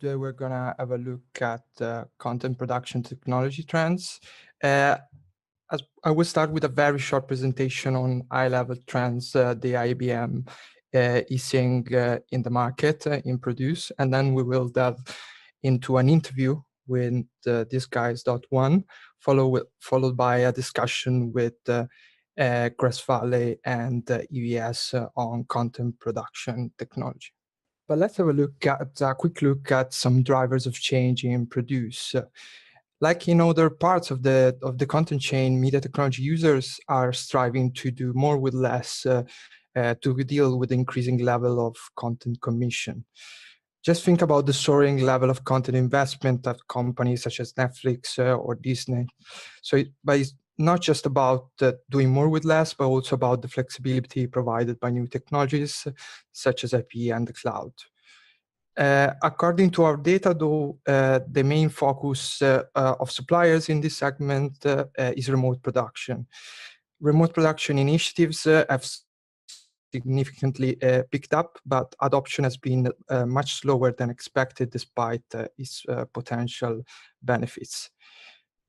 Today we're gonna have a look at content production technology trends. As I will start with a very short presentation on high-level trends the IABM is seeing in the market in produce, and then we will delve into an interview with these guys. One, followed by a discussion with Grass Valley and EVS on content production technology. But let's have a quick look at some drivers of change in produce. Like in other parts of the content chain, media technology users are striving to do more with less to deal with the increasing level of content commission. Just think about the soaring level of content investment at companies such as Netflix or Disney. But it's not just about doing more with less, but also about the flexibility provided by new technologies such as IP and the cloud. According to our data, though, the main focus of suppliers in this segment is remote production. Remote production initiatives have significantly picked up, but adoption has been much slower than expected despite its potential benefits.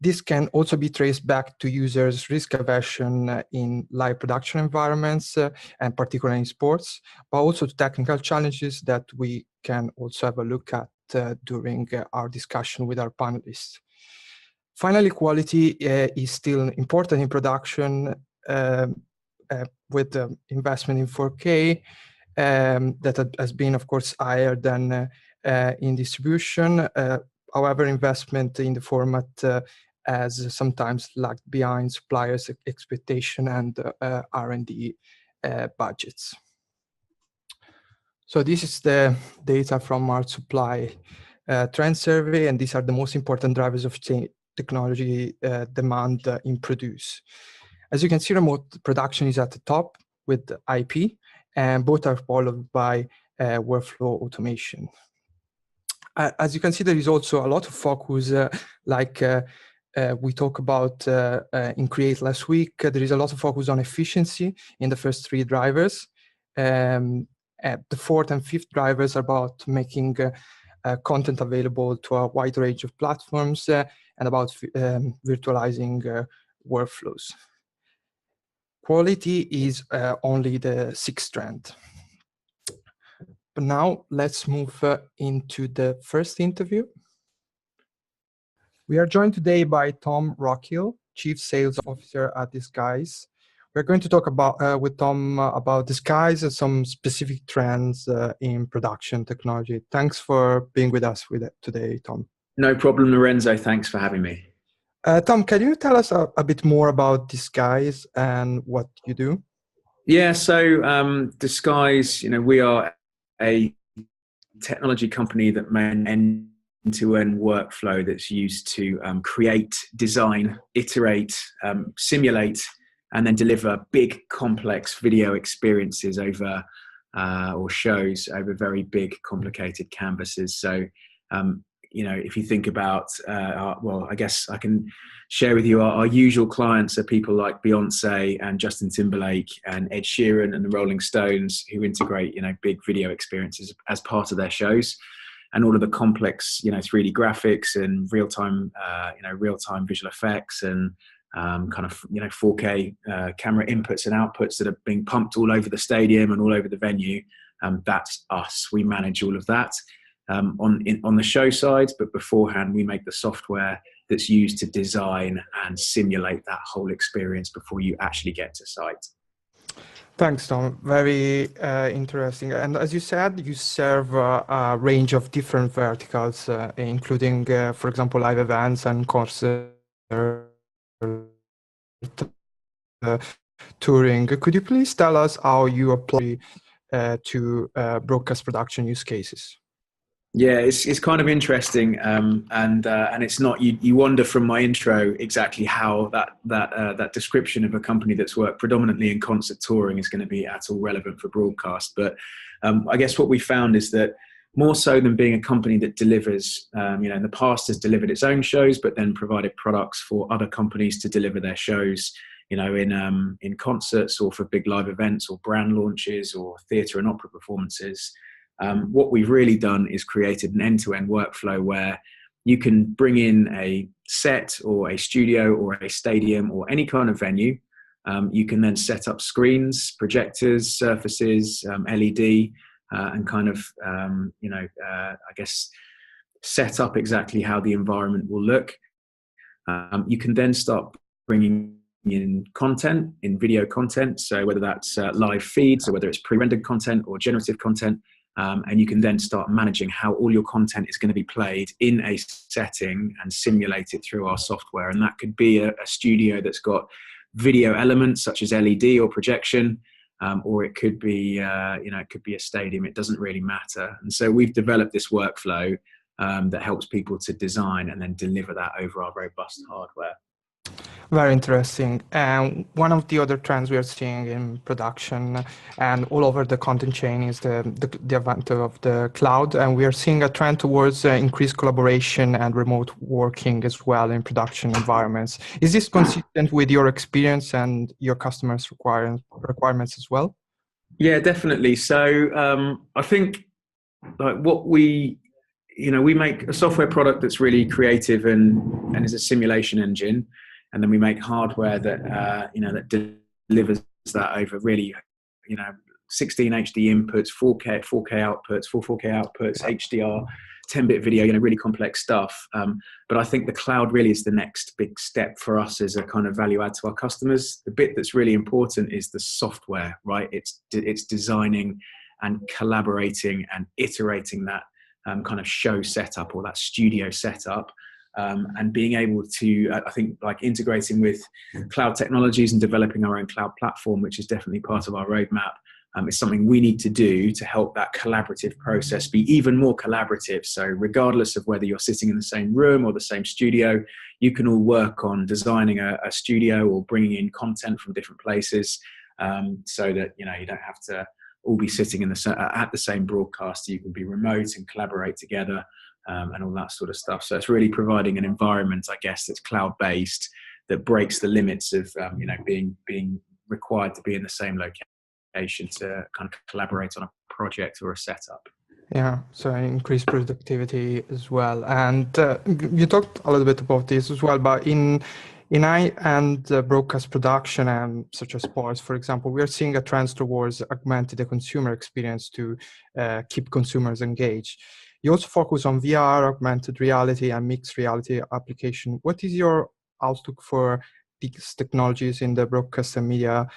This can also be traced back to users' risk aversion in live production environments, and particularly in sports, but also to technical challenges that we can also have a look at during our discussion with our panelists. Finally, quality is still important in production with the investment in 4K that has been, of course, higher than in distribution. However, investment in the format has sometimes lagged behind suppliers' expectation and R&D budgets. So this is the data from our supply trend survey, and these are the most important drivers of technology demand in produce. As you can see, remote production is at the top with IP, and both are followed by workflow automation. As you can see, there is also a lot of focus, we talk about in Create last week. There is a lot of focus on efficiency in the first three drivers. The fourth and fifth drivers are about making content available to a wide range of platforms and about virtualizing workflows. Quality is only the sixth trend. But now let's move into the first interview. We are joined today by Tom Rockhill, Chief Sales Officer at Disguise. We're going to talk with Tom about Disguise and some specific trends in production technology. Thanks for being with us today, Tom. No problem, Lorenzo. Thanks for having me. Tom, can you tell us a bit more about Disguise and what you do? Yeah, so Disguise, we are a technology company that makes end-to-end workflow that's used to create, design, iterate, simulate, and then deliver big, complex video experiences over or shows over very big, complicated canvases. So, if you think about, I guess I can share with you our usual clients are people like Beyonce and Justin Timberlake and Ed Sheeran and the Rolling Stones, who integrate, big video experiences as part of their shows, and all of the complex, 3D graphics and real-time visual effects and kind of 4K camera inputs and outputs that are being pumped all over the stadium and all over the venue. That's us. We manage all of that. On the show side, but beforehand we make the software that's used to design and simulate that whole experience before you actually get to site. Thanks, Tom. Very interesting. And as you said, you serve a range of different verticals, including, for example, live events and concert touring. Could you please tell us how you apply to broadcast production use cases? Yeah, it's kind of interesting, and it's not. You wonder from my intro exactly how that description of a company that's worked predominantly in concert touring is going to be at all relevant for broadcast. But I guess what we found is that more so than being a company that delivers, in the past has delivered its own shows, but then provided products for other companies to deliver their shows, in concerts or for big live events or brand launches or theatre and opera performances. What we've really done is created an end-to-end workflow where you can bring in a set or a studio or a stadium or any kind of venue. You can then set up screens, projectors, surfaces, LED, and kind of, I guess, set up exactly how the environment will look. You can then start bringing in content, in video content, so whether that's live feeds or whether it's pre-rendered content or generative content, and you can then start managing how all your content is going to be played in a setting and simulate it through our software. And that could be a studio that's got video elements such as LED or projection, or it could be it could be a stadium. It doesn't really matter. And so we've developed this workflow that helps people to design and then deliver that over our robust hardware. Very interesting. And one of the other trends we are seeing in production and all over the content chain is the advent of the cloud. And we are seeing a trend towards increased collaboration and remote working as well in production environments. Is this consistent with your experience and your customers' requirements as well? Yeah, definitely. So I think like what we make a software product that's really creative and is a simulation engine. And then we make hardware that that delivers that over really 16 HD inputs, 4K outputs, 4K outputs, HDR, 10-bit video, really complex stuff. But I think the cloud really is the next big step for us as a kind of value add to our customers. The bit that's really important is the software, right? It's designing and collaborating and iterating that kind of show setup or that studio setup. And being able to, I think, like integrating with cloud technologies and developing our own cloud platform, which is definitely part of our roadmap, is something we need to do to help that collaborative process be even more collaborative. So regardless of whether you're sitting in the same room or the same studio, you can all work on designing a studio or bringing in content from different places, so that you don't have to all be sitting at the same broadcast. You can be remote and collaborate together. And all that sort of stuff. So it's really providing an environment, I guess, that's cloud-based, that breaks the limits of being required to be in the same location to kind of collaborate on a project or a setup. Yeah, so increased productivity as well. And you talked a little bit about this as well, but in high-end broadcast production and such as sports, for example, we are seeing a trend towards augmenting the consumer experience to keep consumers engaged. You also focus on VR, augmented reality, and mixed reality application. What is your outlook for these technologies in the broadcast and media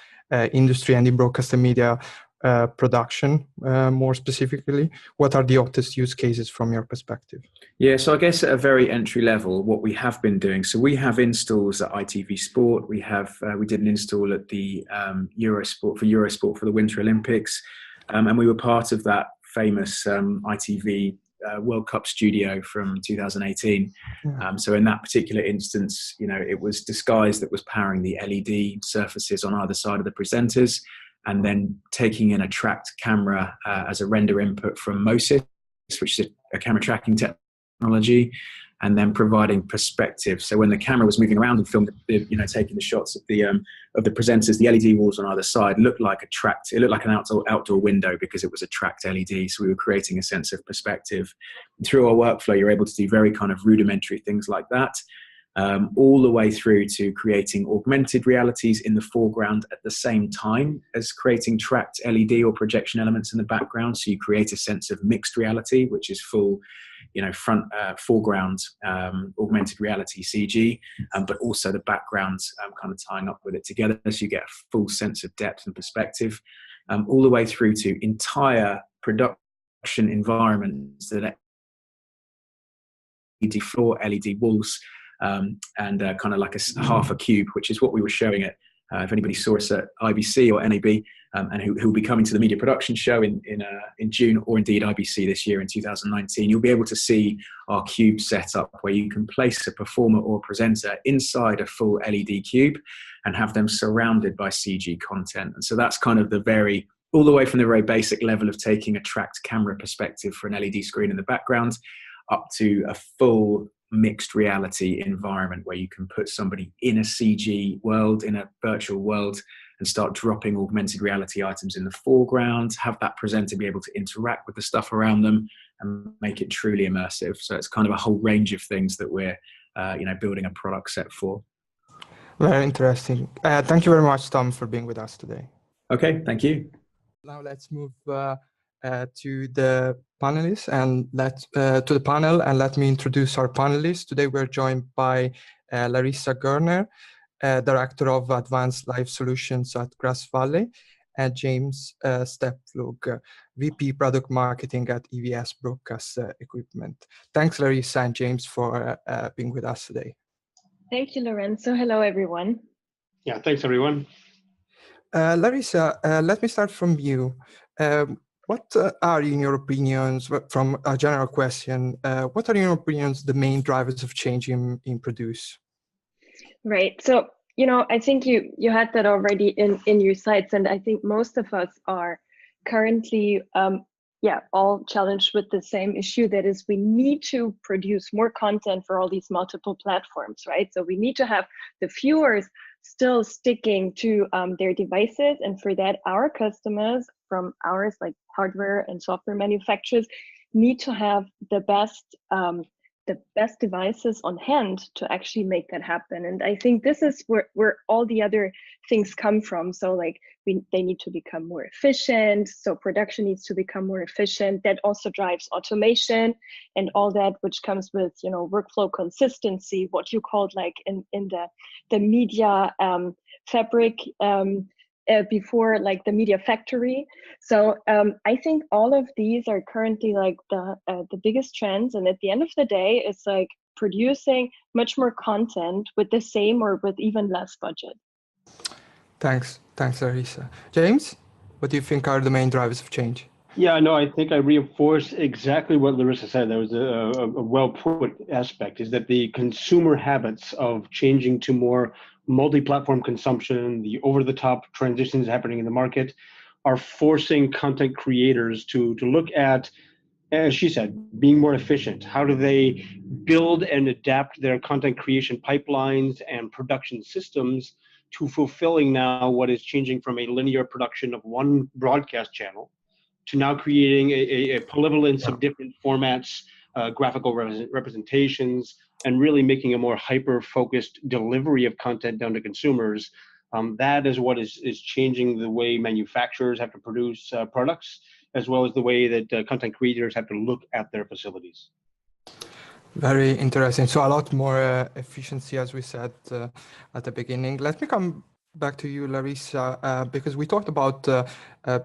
industry and in broadcast and media production more specifically? What are the hottest use cases from your perspective? Yeah, so I guess at a very entry level, what we have been doing, so we have installs at ITV Sport. We did an install at the Eurosport for the Winter Olympics, and we were part of that famous ITV World Cup studio from 2018. So in that particular instance, it was Disguise that was powering the LED surfaces on either side of the presenters, and then taking in a tracked camera as a render input from MOSIS, which is a camera tracking technology, and then providing perspective. So when the camera was moving around and filmed, taking the shots of the presenters, the LED walls on either side looked like an outdoor window because it was a tracked LED. So we were creating a sense of perspective. And through our workflow, you're able to do very kind of rudimentary things like that, all the way through to creating augmented realities in the foreground at the same time as creating tracked LED or projection elements in the background. So you create a sense of mixed reality, which is full foreground augmented reality CG, but also the background kind of tying up with it together, so you get a full sense of depth and perspective, all the way through to entire production environments that LED floor, LED walls, and kind of like a half a cube, which is what we were showing at if anybody saw us at IBC or NAB, and who will be coming to the media production show in June, or indeed IBC this year in 2019, you'll be able to see our cube setup where you can place a performer or presenter inside a full LED cube and have them surrounded by CG content. And so that's kind of all the way from the very basic level of taking a tracked camera perspective for an LED screen in the background up to a full mixed reality environment where you can put somebody in a CG world, in a virtual world, and start dropping augmented reality items in the foreground, have that presenter be able to interact with the stuff around them and make it truly immersive. So it's kind of a whole range of things that we're building a product set for. Very interesting. Thank you very much, Tom, for being with us today. Okay, thank you. Now let's move to the panelists and to the panel, and let me introduce our panelists. Today we're joined by Larissa Goerner, Director of Advanced Live Solutions at Grass Valley, and James Stellpflug, VP Product Marketing at EVS Broadcast Equipment. Thanks, Larissa and James, for being with us today. Thank you, Lorenzo. Hello, everyone. Yeah, thanks, everyone. Larissa, let me start from you. What are, in your opinions, from a general question, what are, in your opinions, the main drivers of change in Produce? Right. So, I think you had that already in your slides, and I think most of us are currently, all challenged with the same issue. That is, we need to produce more content for all these multiple platforms, right? So we need to have the viewers still sticking to their devices, and for that, our customers from ours, like hardware and software manufacturers, need to have the best devices on hand to actually make that happen. And I think this is where all the other things come from. So like they need to become more efficient. So production needs to become more efficient. That also drives automation and all that, which comes with, workflow consistency, what you called like in the media fabric before, like the media factory. So I think all of these are currently like the biggest trends. And at the end of the day, it's like producing much more content with the same or with even less budget. Thanks, Larissa. James, what do you think are the main drivers of change? Yeah, no, I think I reinforce exactly what Larissa said. That was a well-put aspect, is that the consumer habits of changing to more multi-platform consumption, the over-the-top transitions happening in the market, are forcing content creators to look at, as she said, being more efficient. How do they build and adapt their content creation pipelines and production systems to fulfilling now what is changing from a linear production of one broadcast channel to now creating a polyvalence of different formats, graphical representations, and really making a more hyper-focused delivery of content down to consumers. That is what is changing the way manufacturers have to produce products, as well as the way that content creators have to look at their facilities. Very interesting. So a lot more efficiency, as we said at the beginning. Let me come back to you, Larissa, because we talked about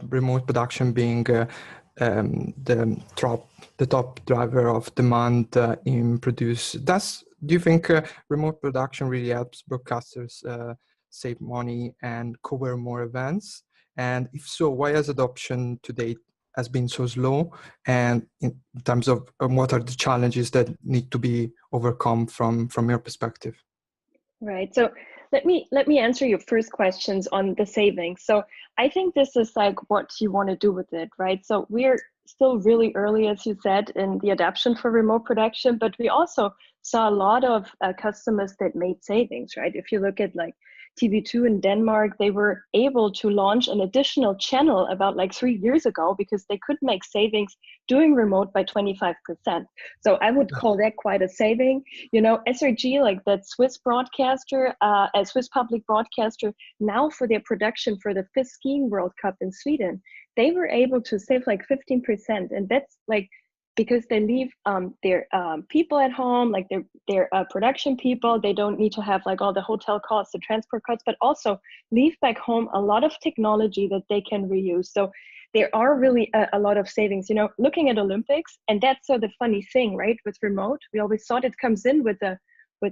remote production being the top driver of demand in Produce. Do you think remote production really helps broadcasters save money and cover more events? And if so, why has adoption to date has been so slow? And in terms of what are the challenges that need to be overcome from your perspective? Right. So let me answer your first questions on the savings. So I think this is like what you want to do with it, right? So we're still really early, as you said, in the adoption for remote production, but we also saw a lot of customers that made savings, right? If you look at like TV2 in Denmark, they were able to launch an additional channel about like 3 years ago because they could make savings doing remote by 25%. So I would call that quite a saving. SRG, like that Swiss broadcaster, a Swiss public broadcaster, now for their production for the FIS Skiing World Cup in Sweden, they were able to save like 15%. And that's like because they leave their people at home, like their production people. They don't need to have like all the hotel costs, the transport costs, but also leave back home a lot of technology that they can reuse. So there are really a lot of savings. Looking at Olympics, and that's so the funny thing, right? With remote, we always thought it comes in with the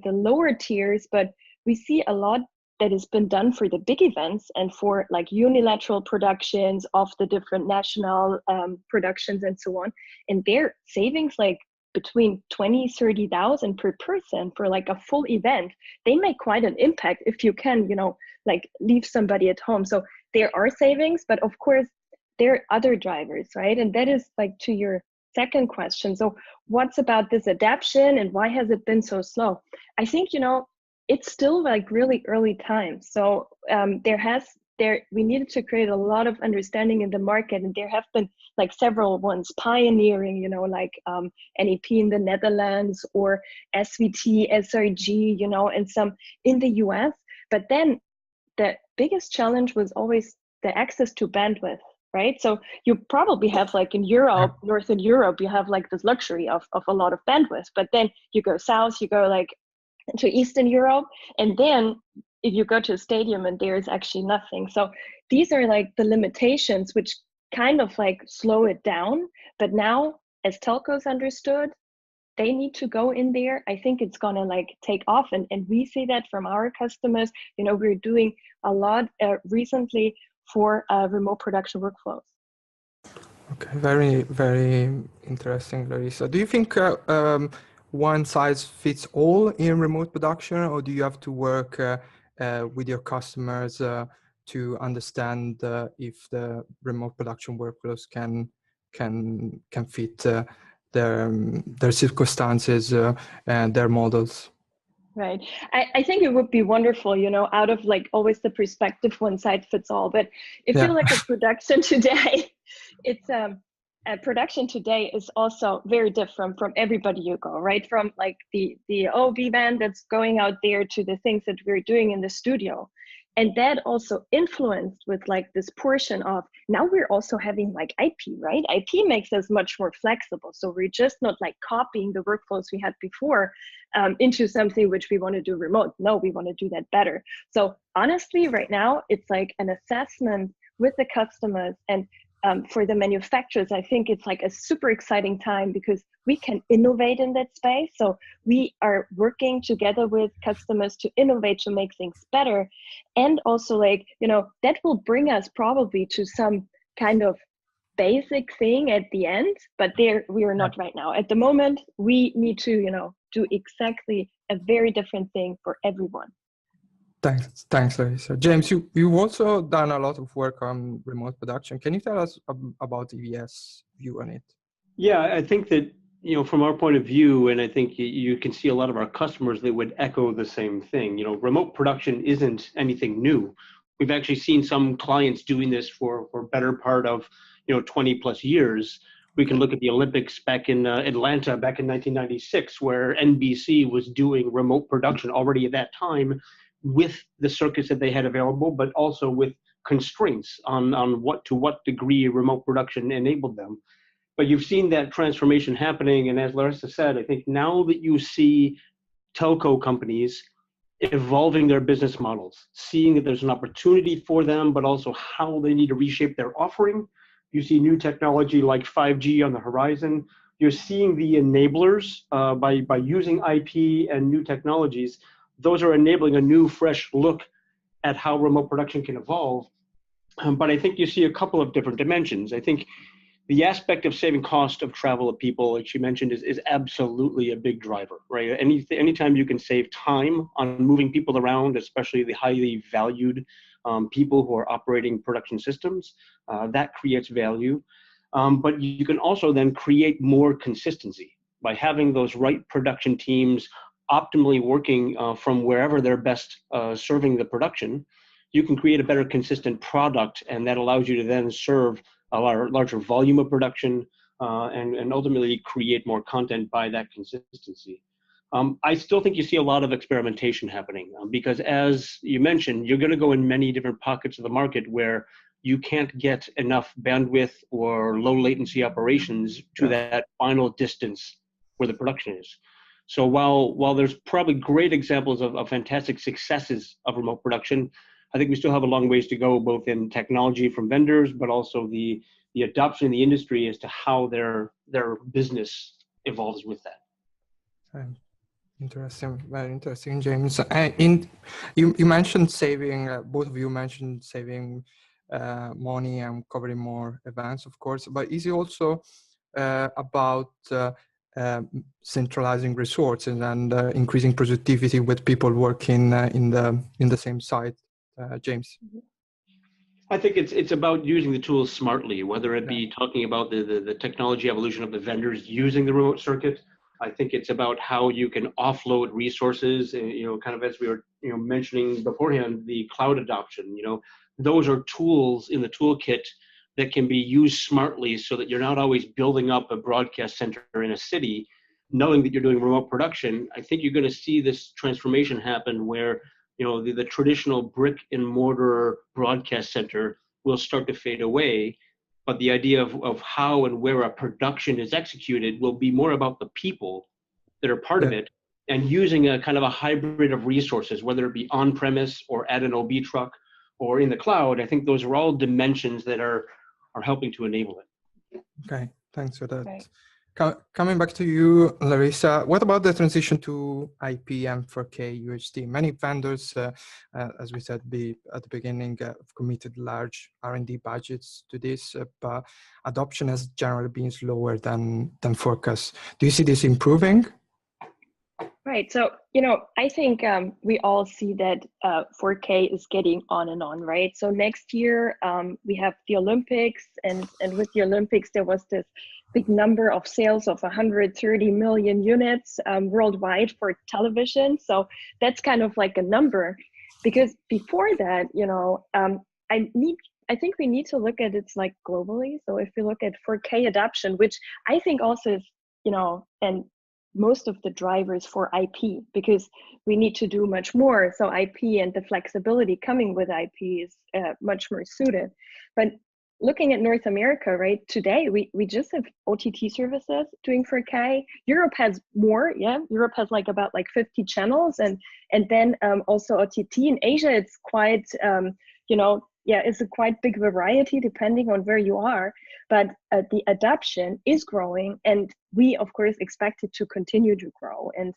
lower tiers, but we see a lot that has been done for the big events and for like unilateral productions of the different national productions and so on. And their savings like between 20,000-30,000 per person for like a full event, they make quite an impact if you can, like leave somebody at home. So there are savings, but of course there are other drivers, right? And that is like to your second question. So what's about this adaptation and why has it been so slow? I think, it's still like really early time. So there has we needed to create a lot of understanding in the market, and there have been like several ones pioneering, you know, like NEP in the Netherlands or SVT, SRG, you know, and some in the US. But then the biggest challenge was always the access to bandwidth, right? So you probably have like in Europe, Northern Europe, you have like this luxury of a lot of bandwidth, but then you go south, you go like to Eastern Europe, and then if you go to a stadium and there's actually nothing. So these are like the limitations which kind of like slow it down. But now, as telcos understood, they need to go in there. I think it's gonna like take off, and we see that from our customers. You know, we're doing a lot recently for remote production workflows. Okay, very, very interesting, Larissa. Do you think one size fits all in remote production, or do you have to work with your customers to understand if the remote production workflows can fit their circumstances and their models? Right. I think it would be wonderful, you know, out of like always the perspective one size fits all. But if you look at production today, it's production today is also very different from everybody you go, right? From like the OB band that's going out there to the things that we're doing in the studio. And that also influenced with like this portion of now we're also having like IP, right? IP makes us much more flexible. So we're just not like copying the workflows we had before into something which we want to do remote. No, we want to do that better. So honestly, right now, it's like an assessment with the customers, and for the manufacturers, I think it's like a super exciting time because we can innovate in that space. So we are working together with customers to innovate, to make things better. And also like, you know, that will bring us probably to some kind of basic thing at the end, but there we are not right now. At the moment, we need to, you know, do exactly a very different thing for everyone. Thanks, Larissa. James, you've also done a lot of work on remote production. Can you tell us about EVS view on it? Yeah, I think that, you know, from our point of view, and I think you can see a lot of our customers that would echo the same thing. You know, remote production isn't anything new. We've actually seen some clients doing this for better part of, you know, 20 plus years. We can look at the Olympics back in Atlanta back in 1996, where NBC was doing remote production already at that time, with the circuits that they had available, but also with constraints on what degree remote production enabled them. But you've seen that transformation happening, and as Larissa said, I think now that you see telco companies evolving their business models, seeing that there's an opportunity for them, but also how they need to reshape their offering. You see new technology like 5G on the horizon. You're seeing the enablers by using IP and new technologies. Those are enabling a new, fresh look at how remote production can evolve. But I think you see a couple of different dimensions. I think the aspect of saving cost of travel of people, like she mentioned, is absolutely a big driver, right? Anytime you can save time on moving people around, especially the highly valued people who are operating production systems, that creates value. But you can also then create more consistency by having those right production teams optimally working from wherever they're best serving the production. You can create a better consistent product, and that allows you to then serve a larger volume of production and ultimately create more content by that consistency. I still think you see a lot of experimentation happening because, as you mentioned, you're going to go in many different pockets of the market where you can't get enough bandwidth or low latency operations to that final distance where the production is. So while there's probably great examples of fantastic successes of remote production, I think we still have a long ways to go, both in technology from vendors, but also the adoption in the industry as to how their business evolves with that. Interesting, very interesting, James. You mentioned saving, both of you mentioned saving money and covering more events, of course, but is it also about centralizing resources and increasing productivity with people working in the same site? James? I think it's about using the tools smartly, whether it be talking about the technology evolution of the vendors using the remote circuit. I think it's about how you can offload resources, you know, kind of as we were, you know, mentioning beforehand, the cloud adoption, you know, those are tools in the toolkit that can be used smartly so that you're not always building up a broadcast center in a city, knowing that you're doing remote production. I think you're going to see this transformation happen where, you know, the traditional brick and mortar broadcast center will start to fade away. But the idea of how and where a production is executed will be more about the people that are part of it, and using a kind of a hybrid of resources, whether it be on premise or at an OB truck or in the cloud. I think those are all dimensions that are helping to enable it. Okay, thanks for that. Right. Coming back to you, Larissa, what about the transition to IP and 4K UHD? Many vendors, as we said at the beginning, have committed large R&D budgets to this, but adoption has generally been slower than forecast. Do you see this improving? Right. So, you know, I think we all see that 4K is getting on and on, right? So next year we have the Olympics, and with the Olympics, there was this big number of sales of 130 million units worldwide for television. So that's kind of like a number, because before that, you know, I think we need to look at it like globally. So if we look at 4K adoption, which I think also is, you know, and most of the drivers for IP, because we need to do much more. So IP and the flexibility coming with IP is much more suited. But looking at North America, right, today we just have OTT services doing 4K. Europe has more, yeah. Europe has like about like 50 channels, and then also OTT. In Asia, it's quite, you know, yeah, it's a quite big variety depending on where you are. But the adoption is growing, and we of course expect it to continue to grow, and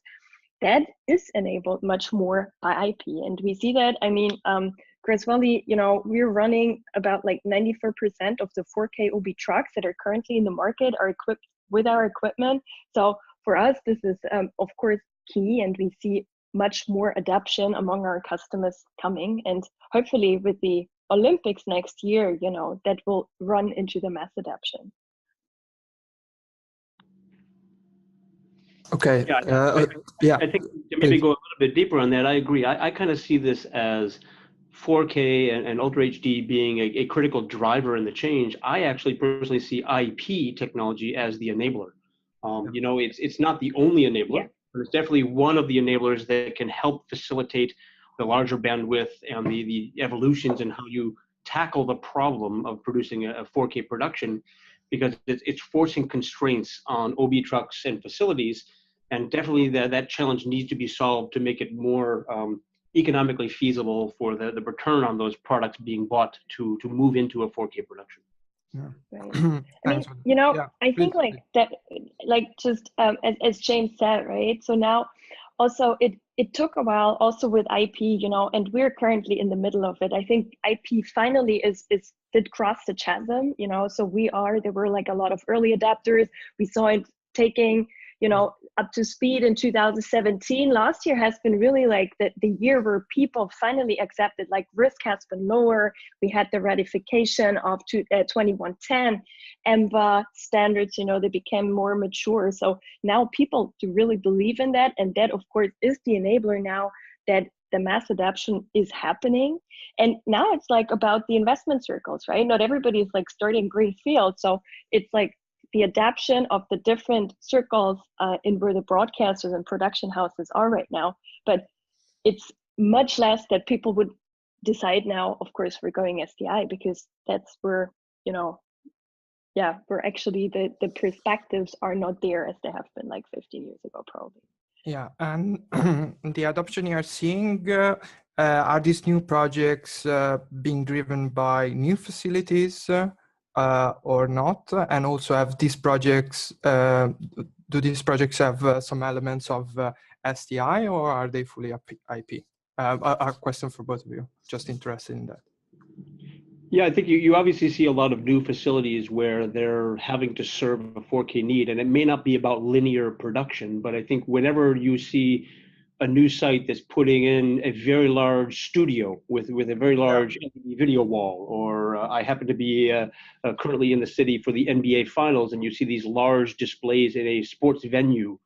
that is enabled much more by IP. And we see that, I mean, Gradually, you know, we're running about like 94% of the 4K OB trucks that are currently in the market are equipped with our equipment. So for us, this is of course key, and we see much more adoption among our customers coming. And hopefully with the Olympics next year, you know, that will run into the mass adoption. Okay. I think to maybe go a little bit deeper on that, I agree. I kind of see this as 4K and Ultra HD being a critical driver in the change. I actually personally see IP technology as the enabler. You know, it's not the only enabler, but it's definitely one of the enablers that can help facilitate the larger bandwidth and the evolutions in how you tackle the problem of producing a 4K production, because it's forcing constraints on OB trucks and facilities. And definitely that challenge needs to be solved to make it more economically feasible for the return on those products being bought to move into a 4K production. Yeah. Right. I mean, you know, I think like that, like just as James said, right? So now also it took a while also with IP, you know, and we're currently in the middle of it. I think IP finally did cross the chasm, you know, so there were like a lot of early adapters. We saw it taking, you know, up to speed in 2017. Last year has been really like the year where people finally accepted, like, risk has been lower. We had the ratification of 2110 EMBA standards, you know, they became more mature. So now people do really believe in that. And that, of course, is the enabler now that the mass adoption is happening. And now it's like about the investment circles, right? Not everybody is like starting greenfield. So it's like the adaption of the different circles in where the broadcasters and production houses are right now. But it's much less that people would decide now, of course, we're going SDI, because that's where, you know, yeah, where actually the perspectives are not there as they have been like 15 years ago, probably. Yeah, and the adoption you are seeing, are these new projects being driven by new facilities or not? And also, have these projects, do these projects have some elements of SDI, or are they fully IP? A question for both of you, just interested in that. Yeah, I think you obviously see a lot of new facilities where they're having to serve a 4K need, and it may not be about linear production, but I think whenever you see a new site that's putting in a very large studio with a very large video wall, or I happen to be currently in the city for the NBA Finals, and you see these large displays in a sports venue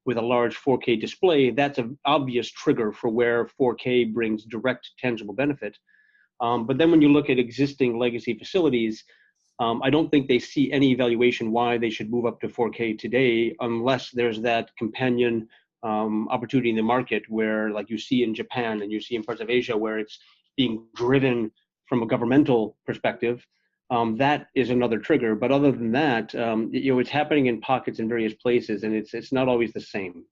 with a large 4K display, that's an obvious trigger for where 4K brings direct tangible benefit. But then when you look at existing legacy facilities, I don't think they see any evaluation why they should move up to 4K today, unless there's that companion opportunity in the market where, like you see in Japan and you see in parts of Asia, where it's being driven from a governmental perspective. That is another trigger. But other than that, it's happening in pockets in various places, and it's not always the same.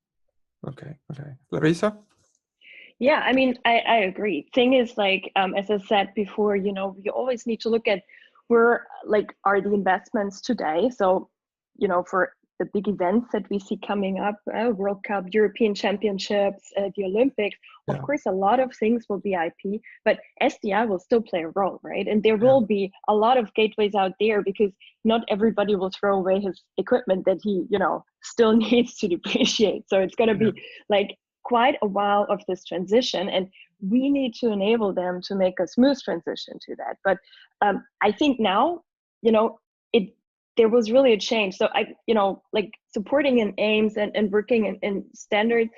Okay. Larissa? Yeah, I mean, I agree. Thing is, like, as I said before, we always need to look at where, like, are the investments today. So, for the big events that we see coming up, World Cup, European Championships, the Olympics, of course, a lot of things will be IP, but SDI will still play a role, right? And there will be a lot of gateways out there, because not everybody will throw away his equipment that he, still needs to depreciate. So it's going to be like quite a while of this transition, and we need to enable them to make a smooth transition to that. But I think now, there was really a change. So like supporting in aims and working in standards,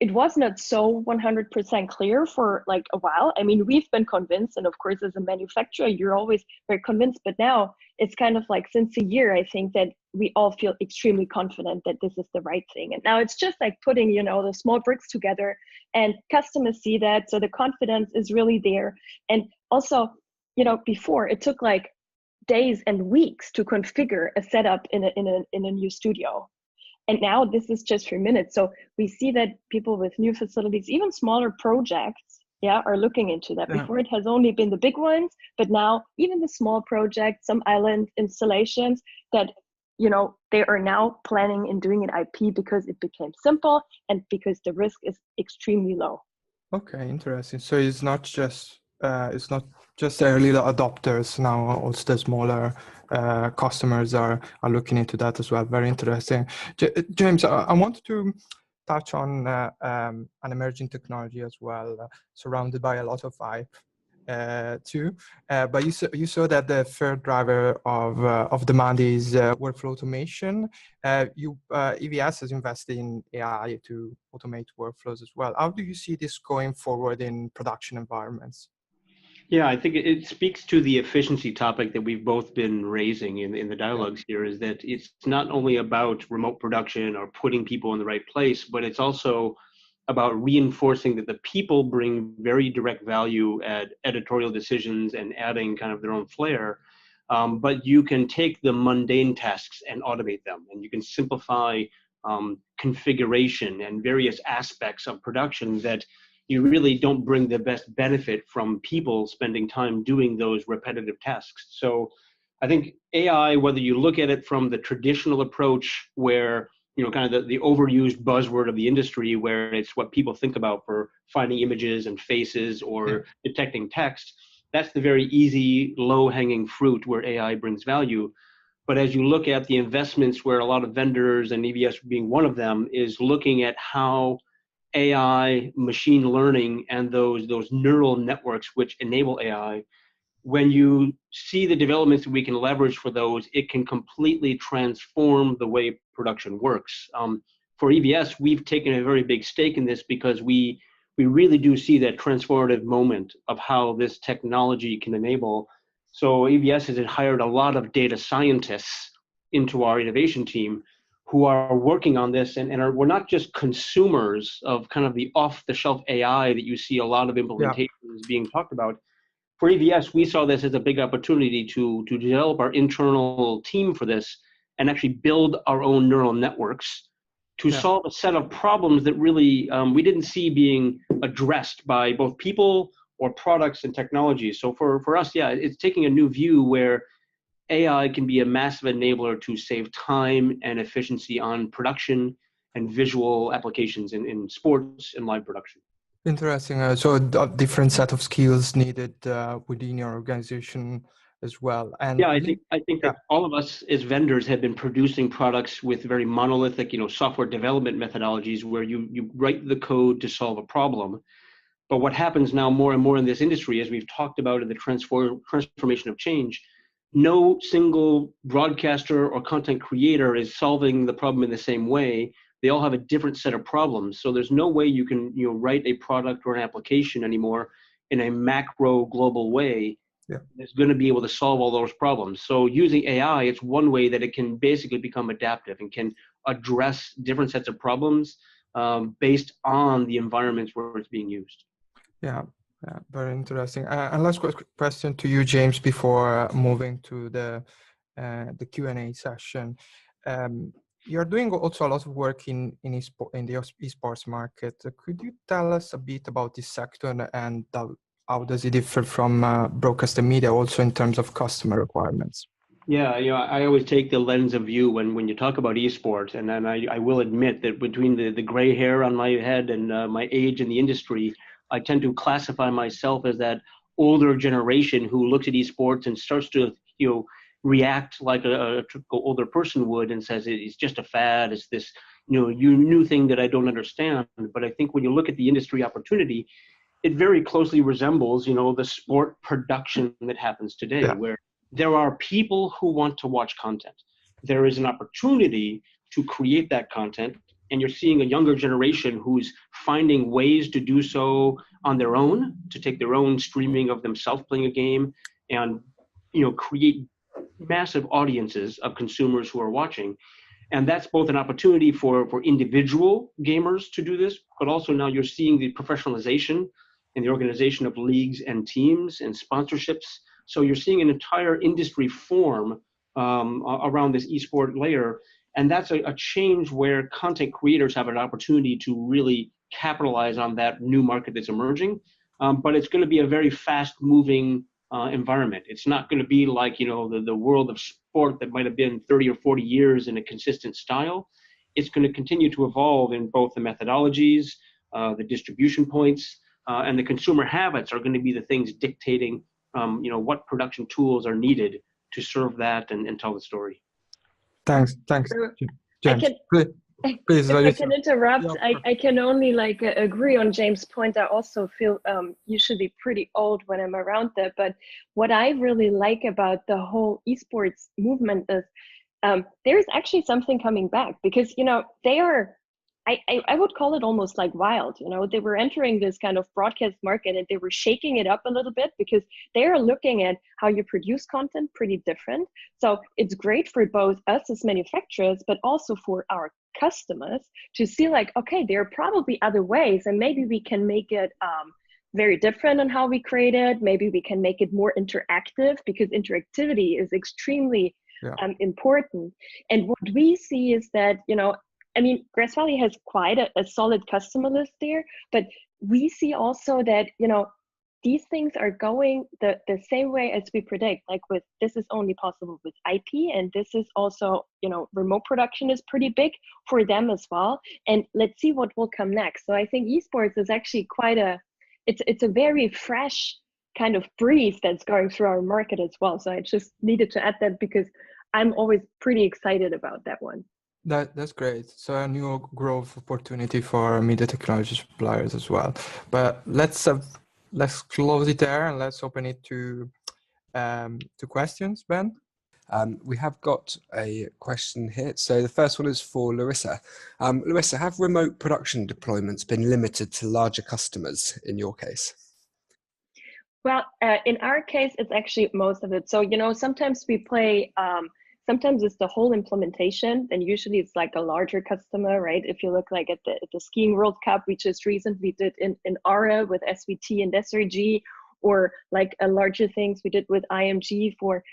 it was not so 100% clear for like a while. I mean, we've been convinced, and of course, as a manufacturer, you're always very convinced, but now it's kind of like since a year, I think that we all feel extremely confident that this is the right thing. And now it's just like putting, the small bricks together, and customers see that. So the confidence is really there. And also, before it took like days and weeks to configure a setup in a new studio. And now this is just 3 minutes. So we see that people with new facilities, even smaller projects, are looking into that. Before it has only been the big ones, but now even the small projects, some island installations that, they are now planning and doing an IP because it became simple and because the risk is extremely low. Okay, interesting. So it's not just early adopters now, also the smaller customers are looking into that as well. Very interesting. James, I wanted to touch on an emerging technology as well, surrounded by a lot of hype too. But you saw that the third driver of demand is workflow automation. EVS has invested in AI to automate workflows as well. How do you see this going forward in production environments? Yeah, I think it speaks to the efficiency topic that we've both been raising in the dialogues here, is that it's not only about remote production or putting people in the right place, but it's also about reinforcing that the people bring very direct value at editorial decisions and adding kind of their own flair. But you can take the mundane tasks and automate them, and you can simplify configuration and various aspects of production that you really don't bring the best benefit from people spending time doing those repetitive tasks. So I think AI, whether you look at it from the traditional approach where, kind of the overused buzzword of the industry, where it's what people think about for finding images and faces or detecting text, that's the very easy, low-hanging fruit where AI brings value. But as you look at the investments where a lot of vendors, and EVS being one of them, is looking at how AI, machine learning, and those neural networks which enable AI, when you see the developments that we can leverage for those, it can completely transform the way production works. For EVS, we've taken a very big stake in this because we really do see that transformative moment of how this technology can enable. So EVS has hired a lot of data scientists into our innovation team who are working on this, and we're not just consumers of kind of the off-the-shelf AI that you see a lot of implementations being talked about. For EVS, we saw this as a big opportunity to develop our internal team for this and actually build our own neural networks to solve a set of problems that really we didn't see being addressed by both people or products and technologies. So for us, it's taking a new view where AI can be a massive enabler to save time and efficiency on production and visual applications in sports and live production. Interesting. So a different set of skills needed within your organization as well. And I think that all of us as vendors have been producing products with very monolithic, software development methodologies where you write the code to solve a problem. But what happens now more and more in this industry, as we've talked about in the transformation of change, no single broadcaster or content creator is solving the problem in the same way. They all have a different set of problems. So there's no way you can write a product or an application anymore in a macro global way, yeah, is going to be able to solve all those problems. So using AI, it's one way that it can basically become adaptive and can address different sets of problems based on the environments where it's being used. yeah, yeah, very interesting. And last question to you, James, before moving to the Q&A session. You're doing also a lot of work in the esports market. Could you tell us a bit about this sector and how does it differ from broadcast media, also in terms of customer requirements? Yeah, I always take the lens of view when you talk about esports, and then I will admit that between the gray hair on my head and my age in the industry, I tend to classify myself as that older generation who looks at esports and starts to react like a typical older person would and says it's just a fad, it's this new thing that I don't understand. But I think when you look at the industry opportunity, it very closely resembles the sport production that happens today, Yeah. where there are people who want to watch content. There is an opportunity to create that content, and you're seeing a younger generation who's finding ways to do so on their own, to take their own streaming of themselves playing a game and create massive audiences of consumers who are watching. And that's both an opportunity for individual gamers to do this, but also now you're seeing the professionalization and the organization of leagues and teams and sponsorships. So you're seeing an entire industry form around this esport layer. And that's a change where content creators have an opportunity to really capitalize on that new market that's emerging. But it's going to be a very fast moving environment. It's not going to be like, the world of sport that might have been 30 or 40 years in a consistent style. It's going to continue to evolve in both the methodologies, the distribution points, and the consumer habits are going to be the things dictating, what production tools are needed to serve that and tell the story. Thanks, James. Please, if I can Larissa. interrupt, Yeah, I can only agree on James' point. I also feel usually pretty old when I'm around there. But what I really like about the whole esports movement is there's actually something coming back, because they are. I would call it almost like wild. They were entering this kind of broadcast market and they were shaking it up a little bit, because they are looking at how you produce content pretty different. So it's great for both us as manufacturers, but also for our customers to see like, okay, there are probably other ways, and maybe we can make it very different on how we create it. Maybe we can make it more interactive, because interactivity is extremely important. And what we see is that, Grass Valley has quite a solid customer list there, but we see also that, these things are going the same way as we predict, like this is only possible with IP, and this is also, remote production is pretty big for them as well. And let's see what will come next. So I think esports is actually it's a very fresh kind of breeze that's going through our market as well. So I just needed to add that, because I'm always pretty excited about that one. That's great. So a new growth opportunity for media technology suppliers as well. But let's close it there and let's open it to questions, Ben. We have got a question here. So the first one is for Larissa. Larissa, have remote production deployments been limited to larger customers in your case? Well, in our case, it's actually most of it. So, sometimes we play, sometimes it's the whole implementation, and usually it's like a larger customer, right? If you look like at the Skiing World Cup, we just recently did in ARA with SVT and SRG, or like a larger things we did with IMG for,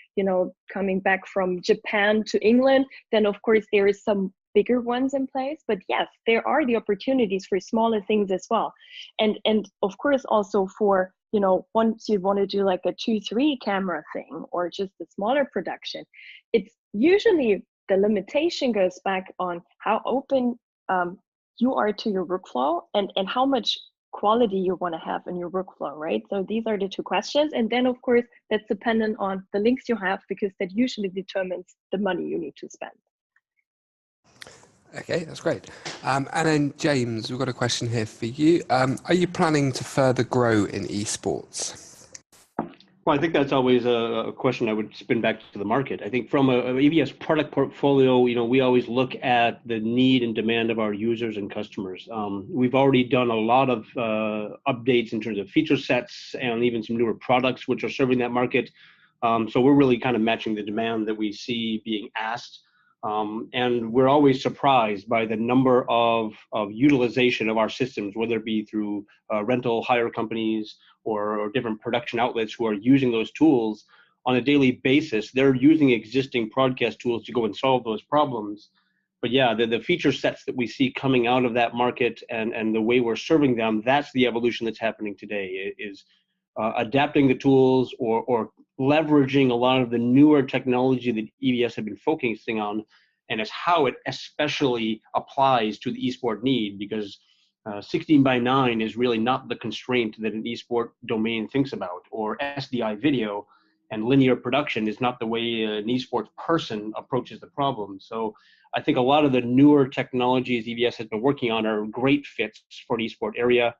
coming back from Japan to England, then of course there is some bigger ones in place. But yes, there are the opportunities for smaller things as well. And of course also for, once you want to do like a 2-3 camera thing or just a smaller production, it's usually the limitation goes back on how open you are to your workflow and how much quality you want to have in your workflow, right? So these are the two questions. And then of course, that's dependent on the links you have, because that usually determines the money you need to spend. Okay, that's great. And then James, we've got a question here for you. Are you planning to further grow in esports? Well, I think that's always a question I would spin back to the market. I think from a EVS product portfolio, you know, we always look at the need and demand of our users and customers. We've already done a lot of updates in terms of feature sets and even some newer products which are serving that market. So we're really kind of matching the demand that we see being asked. And we're always surprised by the number of utilization of our systems, whether it be through rental hire companies or different production outlets who are using those tools on a daily basis. They're using existing broadcast tools to go and solve those problems. But yeah, the feature sets that we see coming out of that market and the way we're serving them, that's the evolution that's happening today, is adapting the tools or leveraging a lot of the newer technology that EVS have been focusing on, and it's how it especially applies to the esport need, because 16:9 is really not the constraint that an esport domain thinks about, or SDI video and linear production is not the way an esports person approaches the problem. So I think a lot of the newer technologies EVS has been working on are great fits for an esport area,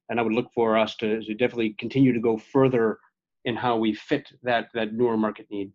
and I would look for us to definitely continue to go further in how we fit that newer market need.